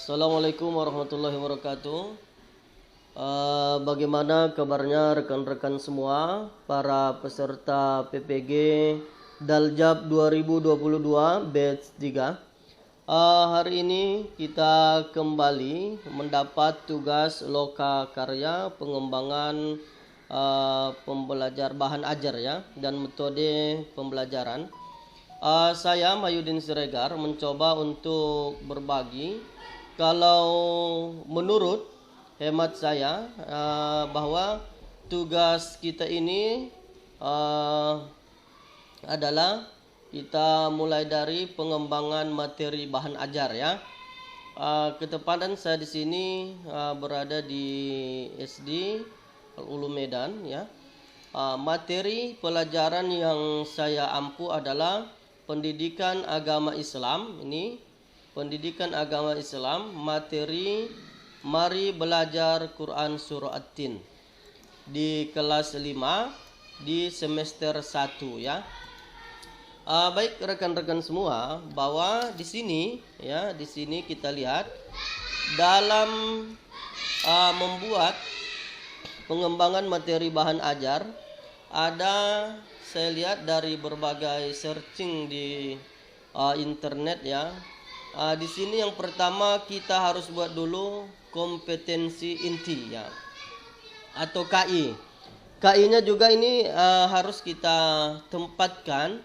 Assalamualaikum warahmatullahi wabarakatuh. Bagaimana kabarnya rekan-rekan semua, para peserta PPG Daljab 2022 batch 3. Hari ini kita kembali mendapat tugas loka karya pengembangan pembelajar bahan ajar ya dan metode pembelajaran. Saya Mayudin Siregar mencoba untuk berbagi kalau menurut hemat saya bahwa tugas kita ini adalah kita mulai dari pengembangan materi bahan ajar ya. Ketepatan saya di sini berada di SD Al-Ulum Medan ya. Materi pelajaran yang saya ampu adalah pendidikan agama Islam ini. Pendidikan agama Islam, materi Mari Belajar Quran Surah At-Tin di kelas 5 di semester 1 ya. Baik rekan-rekan semua, bahwa di sini kita lihat dalam membuat pengembangan materi bahan ajar ada, saya lihat dari berbagai searching di internet ya. Di sini yang pertama kita harus buat dulu kompetensi inti ya, atau KI. KI-nya juga ini harus kita tempatkan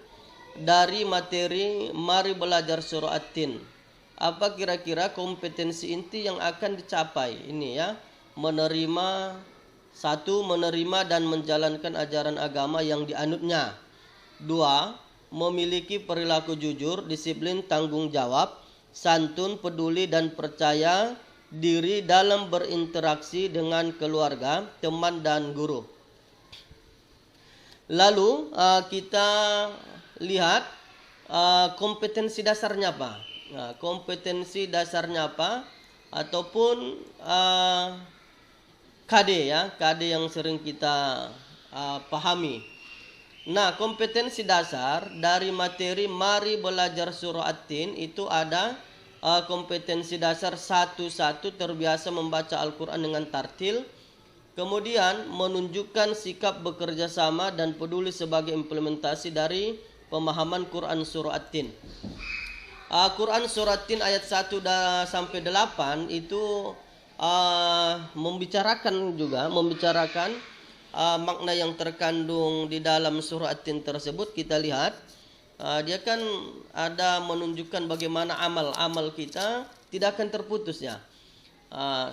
dari materi Mari Belajar Surah At-Tin. Apa kira-kira kompetensi inti yang akan dicapai ini ya? Menerima dan menjalankan ajaran agama yang dianutnya. 2. Memiliki perilaku jujur, disiplin, tanggung jawab, santun, peduli, dan percaya diri dalam berinteraksi dengan keluarga, teman, dan guru. Lalu kita lihat kompetensi dasarnya apa. Kompetensi dasarnya apa? Ataupun KD ya, KD yang sering kita pahami. Nah, kompetensi dasar dari materi Mari Belajar Surah At-Tin itu ada kompetensi dasar 1 terbiasa membaca Al-Quran dengan tartil. Kemudian menunjukkan sikap bekerja sama dan peduli sebagai implementasi dari pemahaman Quran Surah At-Tin. Quran Surah At-Tin ayat 1 sampai 8 itu membicarakan makna yang terkandung di dalam surah At-Tin tersebut. Kita lihat dia kan ada menunjukkan bagaimana amal kita tidak akan terputus ya.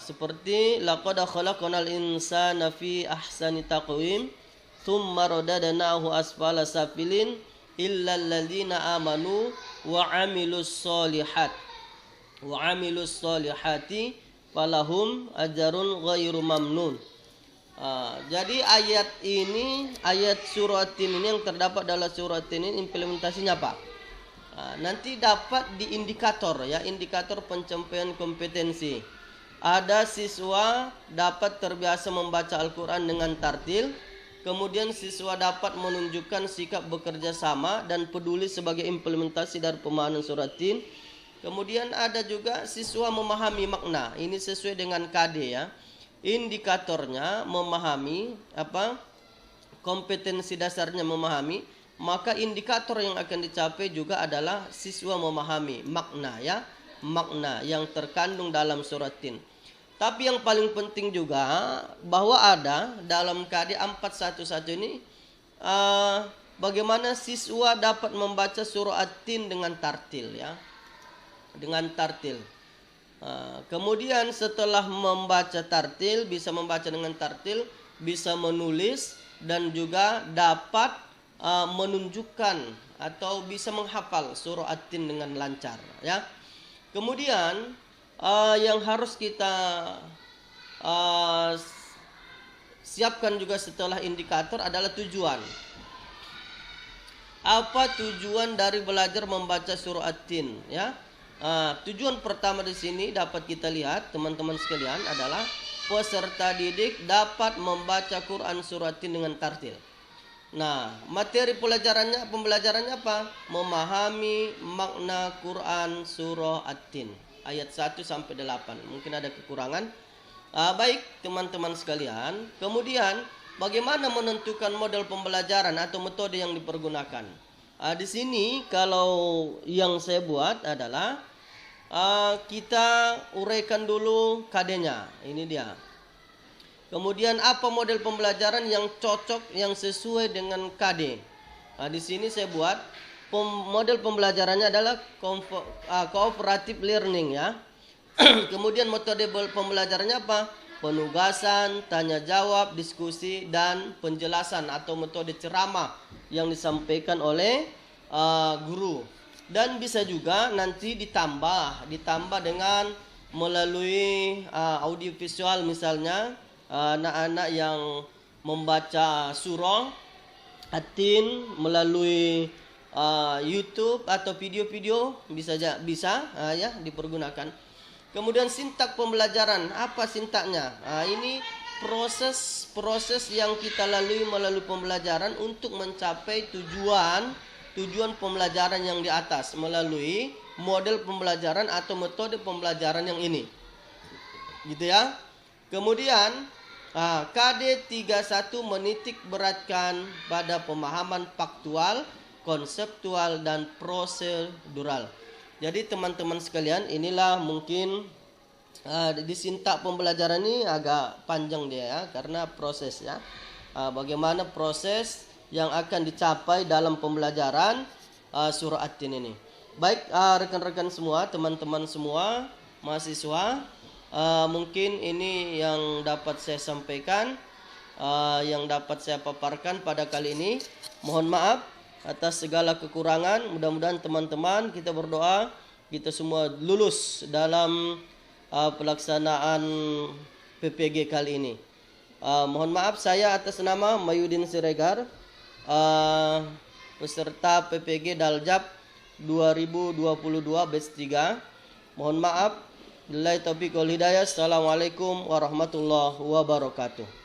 Seperti laqad khalaqnal insana fi ahsani taqwim tsumma radadnahu asfala safilin illal ladzina amanu wa amilus solihati falahum ajrun ghairu mamnun. Jadi ayat surah At-Tin ini yang terdapat dalam surah At-Tin ini implementasinya apa? Nanti dapat di indikator ya, indikator pencapaian kompetensi. Ada siswa dapat terbiasa membaca Al-Quran dengan tartil. Kemudian siswa dapat menunjukkan sikap bekerja sama dan peduli sebagai implementasi dari pemahaman surah At-Tin. Kemudian ada juga siswa memahami makna. Ini sesuai dengan KD ya. Indikatornya memahami kompetensi dasarnya memahami, maka indikator yang akan dicapai juga adalah siswa memahami makna ya, makna yang terkandung dalam surah Tin. Tapi yang paling penting juga bahwa ada dalam KD 411 ini bagaimana siswa dapat membaca surah At-Tin dengan tartil ya, dengan tartil. Kemudian setelah membaca tartil, bisa membaca dengan tartil, bisa menulis dan juga dapat menunjukkan atau bisa menghafal surah At-Tin dengan lancar ya. Kemudian yang harus kita siapkan juga setelah indikator adalah tujuan. Apa tujuan dari belajar membaca surah At-Tin ya? Tujuan pertama di sini dapat kita lihat teman-teman sekalian adalah peserta didik dapat membaca Quran surah At-Tin dengan tartil. Nah, materi pembelajarannya apa? Memahami makna Quran surah At-Tin. ayat 1 sampai 8. Mungkin ada kekurangan. Baik teman-teman sekalian, kemudian bagaimana menentukan model pembelajaran atau metode yang dipergunakan? Di sini kalau yang saya buat adalah kita uraikan dulu KD-nya. Ini dia. Kemudian apa model pembelajaran yang cocok, yang sesuai dengan KD? Di sini saya buat model pembelajarannya adalah cooperative learning ya. Kemudian metode pembelajarannya apa? Penugasan, tanya jawab, diskusi, dan penjelasan atau metode ceramah yang disampaikan oleh guru. Dan bisa juga nanti ditambah dengan melalui audiovisual, misalnya anak-anak yang membaca surah At-Tin melalui YouTube atau video-video bisa ya dipergunakan. Kemudian sintak pembelajaran, apa sintaknya? Ini proses yang kita lalui melalui pembelajaran untuk mencapai tujuan pembelajaran yang di atas melalui model pembelajaran atau metode pembelajaran yang ini. Gitu ya. Kemudian KD 31 menitik beratkan pada pemahaman faktual, konseptual, dan prosedural. Jadi teman-teman sekalian, inilah mungkin di sintak pembelajaran ini agak panjang dia ya, karena proses ya. Bagaimana proses yang akan dicapai dalam pembelajaran surah At-Tin ini. Baik rekan-rekan semua, teman-teman semua, mahasiswa, mungkin ini yang dapat saya sampaikan, yang dapat saya paparkan pada kali ini. Mohon maaf atas segala kekurangan. Mudah-mudahan teman-teman, kita berdoa kita semua lulus dalam pelaksanaan PPG kali ini. Mohon maaf, saya atas nama Mayudin Siregar, peserta PPG Daljab 2022 batch 3. Mohon maaf. Billahi taufiq wal hidayah. Assalamualaikum warahmatullahi wabarakatuh.